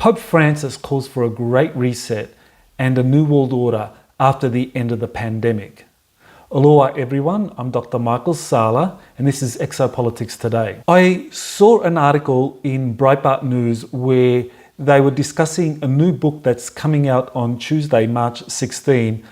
Pope Francis calls for a great reset and a new world order after the end of the pandemic. Aloha everyone, I'm Dr. Michael Salla and this is Exopolitics Today. I saw an article in Breitbart News where they were discussing a new book that's coming out on Tuesday, March 16,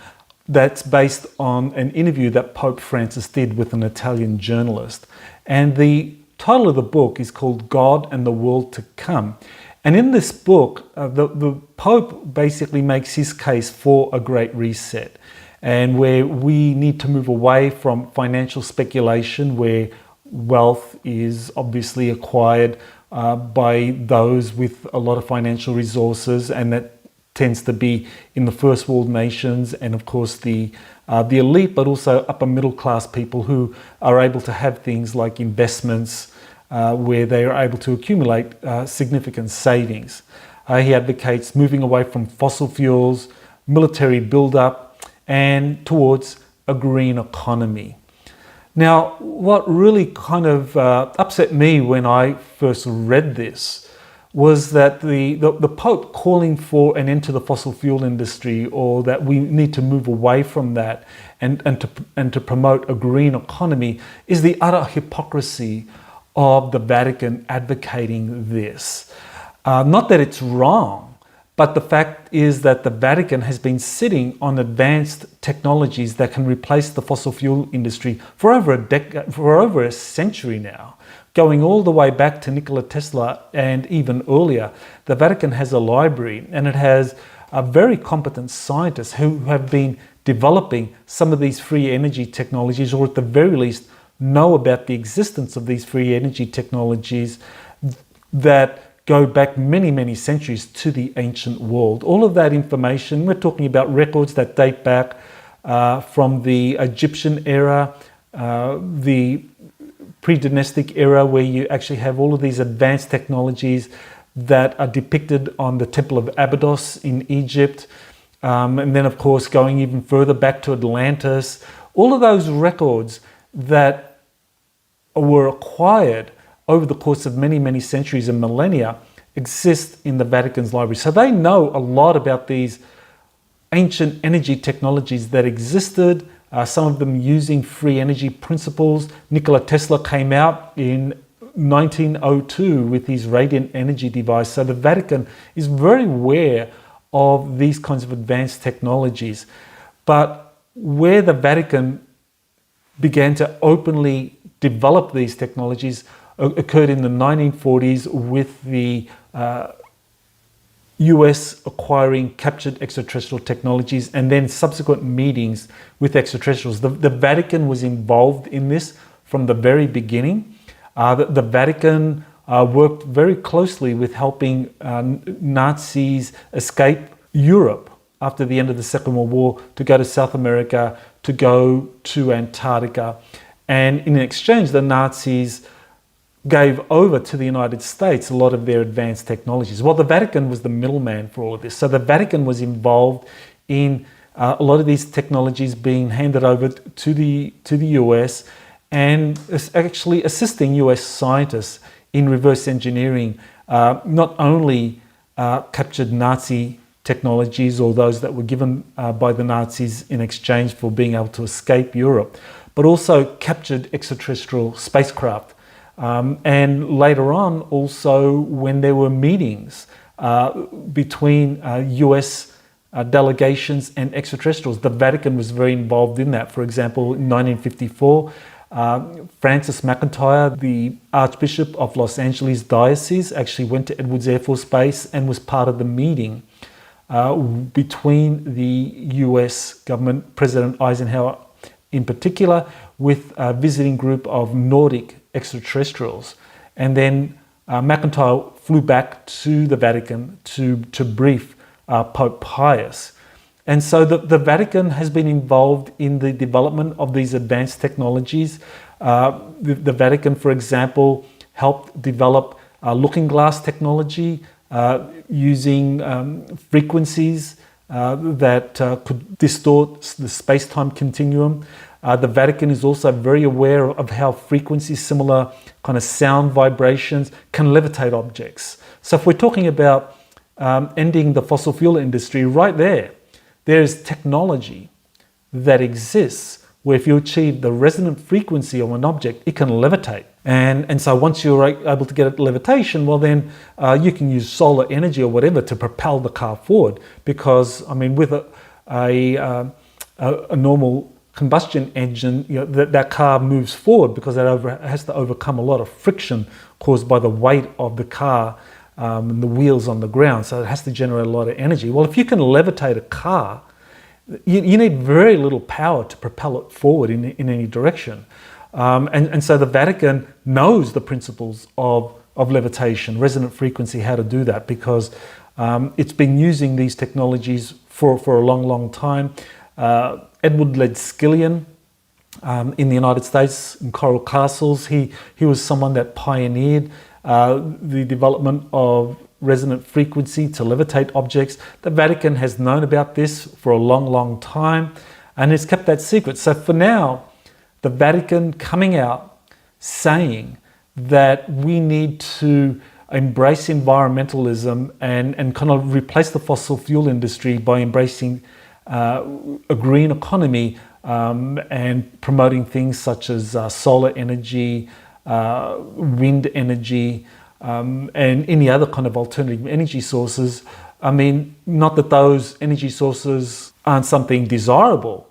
that's based on an interview that Pope Francis did with an Italian journalist. And the title of the book is called God and the World to Come. And in this book, the Pope basically makes his case for a great reset, and where we need to move away from financial speculation, where wealth is obviously acquired by those with a lot of financial resources, and that tends to be in the first world nations, and of course the elite, but also upper middle class people who are able to have things like investments where they are able to accumulate significant savings. He advocates moving away from fossil fuels, military build-up, and towards a green economy. Now, what really kind of upset me when I first read this was that the Pope calling for an end to the fossil fuel industry, or that we need to move away from that and to promote a green economy, is the utter hypocrisy of the Vatican advocating this. Not that it's wrong, but the fact is that the Vatican has been sitting on advanced technologies that can replace the fossil fuel industry for over a century now, going all the way back to Nikola Tesla and even earlier. The Vatican has a library, and it has very competent scientists who have been developing some of these free energy technologies, or at the very least know about the existence of these free energy technologies that go back many, many centuries to the ancient world. All of that information, we're talking about records that date back from the Egyptian era, the pre-dynastic era, where you actually have all of these advanced technologies that are depicted on the Temple of Abydos in Egypt. And then, of course, going even further back to Atlantis. All of those records that were acquired over the course of many, many centuries and millennia exist in the Vatican's library. So they know a lot about these ancient energy technologies that existed, some of them using free energy principles. Nikola Tesla came out in 1902 with his radiant energy device. So the Vatican is very aware of these kinds of advanced technologies. But where the Vatican began to openly develop these technologies occurred in the 1940s with the US acquiring captured extraterrestrial technologies, and then subsequent meetings with extraterrestrials. The Vatican was involved in this from the very beginning. The Vatican worked very closely with helping Nazis escape Europe after the end of the Second World War, to go to South America, to go to Antarctica. And in exchange, the Nazis gave over to the United States a lot of their advanced technologies. Well, the Vatican was the middleman for all of this. So the Vatican was involved in a lot of these technologies being handed over to the US, and actually assisting US scientists in reverse engineering not only captured Nazi technologies, or those that were given by the Nazis in exchange for being able to escape Europe, but also captured extraterrestrial spacecraft. And later on, also when there were meetings between US delegations and extraterrestrials, the Vatican was very involved in that. For example, in 1954, Francis McIntyre, the Archbishop of Los Angeles Diocese, actually went to Edwards Air Force Base and was part of the meeting between the US government, President Eisenhower in particular, with a visiting group of Nordic extraterrestrials. And then McIntyre flew back to the Vatican to brief Pope Pius. And so the Vatican has been involved in the development of these advanced technologies. The Vatican, for example, helped develop looking glass technology using frequencies that could distort the space-time continuum. The Vatican is also very aware of how frequencies, similar kind of sound vibrations, can levitate objects. So if we're talking about ending the fossil fuel industry right there. There is technology that exists where if you achieve the resonant frequency of an object, it can levitate. And so once you're able to get it levitation, well then you can use solar energy or whatever to propel the car forward. Because, I mean, with a normal combustion engine, that car moves forward because it has to overcome a lot of friction caused by the weight of the car and the wheels on the ground. So it has to generate a lot of energy. Well, if you can levitate a car, you need very little power to propel it forward in any direction. And so the Vatican knows the principles of levitation, resonant frequency, how to do that, because it's been using these technologies for a long, long time. Edward Ledskellian in the United States, in Coral Castles, he was someone that pioneered the development of resonant frequency to levitate objects. The Vatican has known about this for a long, long time and has kept that secret. So for now, the Vatican coming out saying that we need to embrace environmentalism and kind of replace the fossil fuel industry by embracing a green economy and promoting things such as solar energy, wind energy, and any other kind of alternative energy sources. I mean, not that those energy sources aren't something desirable,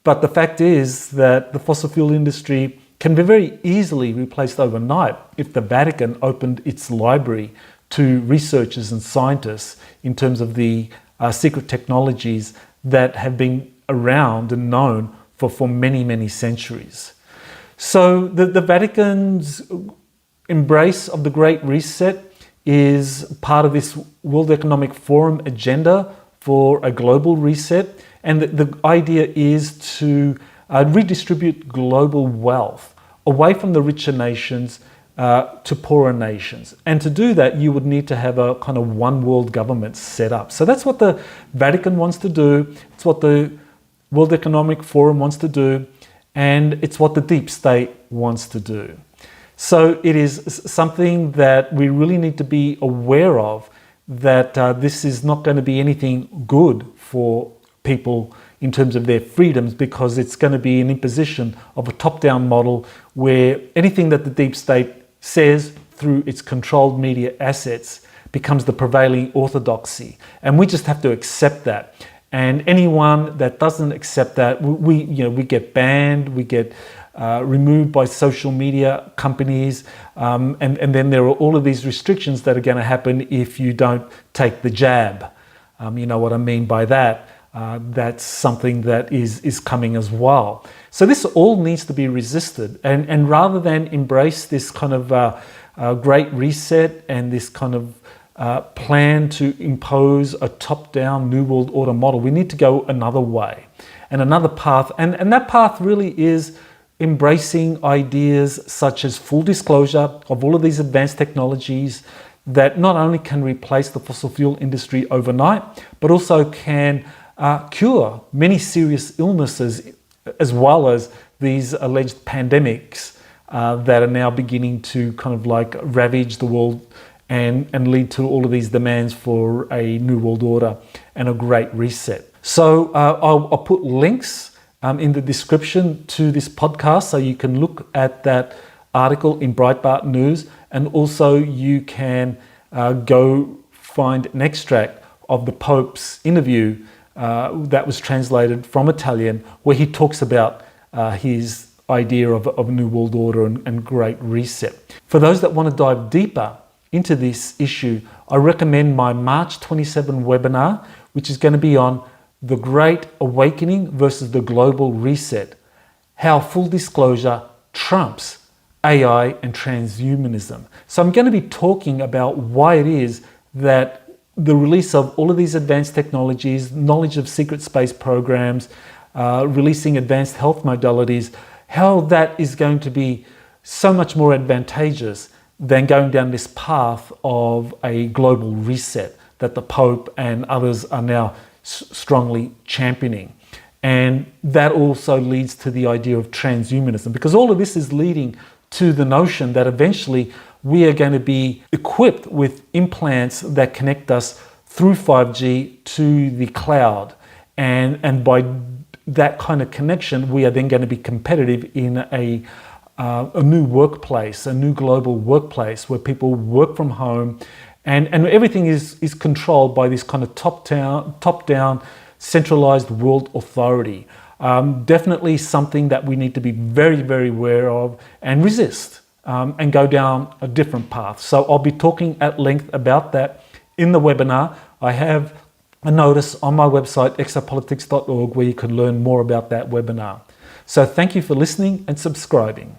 but the fact is that the fossil fuel industry can be very easily replaced overnight if the Vatican opened its library to researchers and scientists in terms of the secret technologies that have been around and known for many, many centuries. So the Vatican's embrace of the Great Reset is part of this World Economic Forum agenda for a global reset. And the idea is to redistribute global wealth away from the richer nations to poorer nations. And to do that, you would need to have a kind of one world government set up. So that's what the Vatican wants to do. It's what the World Economic Forum wants to do. And it's what the deep state wants to do. So it is something that we really need to be aware of, that this is not going to be anything good for people in terms of their freedoms, because it's going to be an imposition of a top-down model where anything that the deep state says through its controlled media assets becomes the prevailing orthodoxy. And we just have to accept that. And anyone that doesn't accept that, we get banned, we get removed by social media companies, and then there are all of these restrictions that are going to happen if you don't take the jab. You know what I mean by that. That's something that is coming as well. So this all needs to be resisted, and rather than embrace this kind of great reset and this kind of plan to impose a top-down New World Order model, we need to go another way and another path, and that path really is embracing ideas such as full disclosure of all of these advanced technologies that not only can replace the fossil fuel industry overnight, but also can cure many serious illnesses, as well as these alleged pandemics that are now beginning to kind of like ravage the world and lead to all of these demands for a New World Order and a great reset. So I'll put links in the description to this podcast, so you can look at that article in Breitbart News, and also you can go find an extract of the Pope's interview that was translated from Italian, where he talks about his idea of a New World Order and Great Reset. For those that want to dive deeper into this issue, I recommend my March 27 webinar, which is going to be on the Great Awakening versus the Global Reset, how full disclosure trumps AI and transhumanism. So I'm going to be talking about why it is that the release of all of these advanced technologies, knowledge of secret space programs, releasing advanced health modalities, how that is going to be so much more advantageous than going down this path of a global reset that the Pope and others are now strongly championing. And that also leads to the idea of transhumanism, because all of this is leading to the notion that eventually we are going to be equipped with implants that connect us through 5G to the cloud. And by that kind of connection, we are then going to be competitive in a new workplace, a new global workplace where people work from home, and everything is controlled by this kind of top-down centralized world authority. Definitely something that we need to be very, very aware of and resist, and go down a different path. So I'll be talking at length about that in the webinar. I have a notice on my website, exopolitics.org, where you can learn more about that webinar. So thank you for listening and subscribing.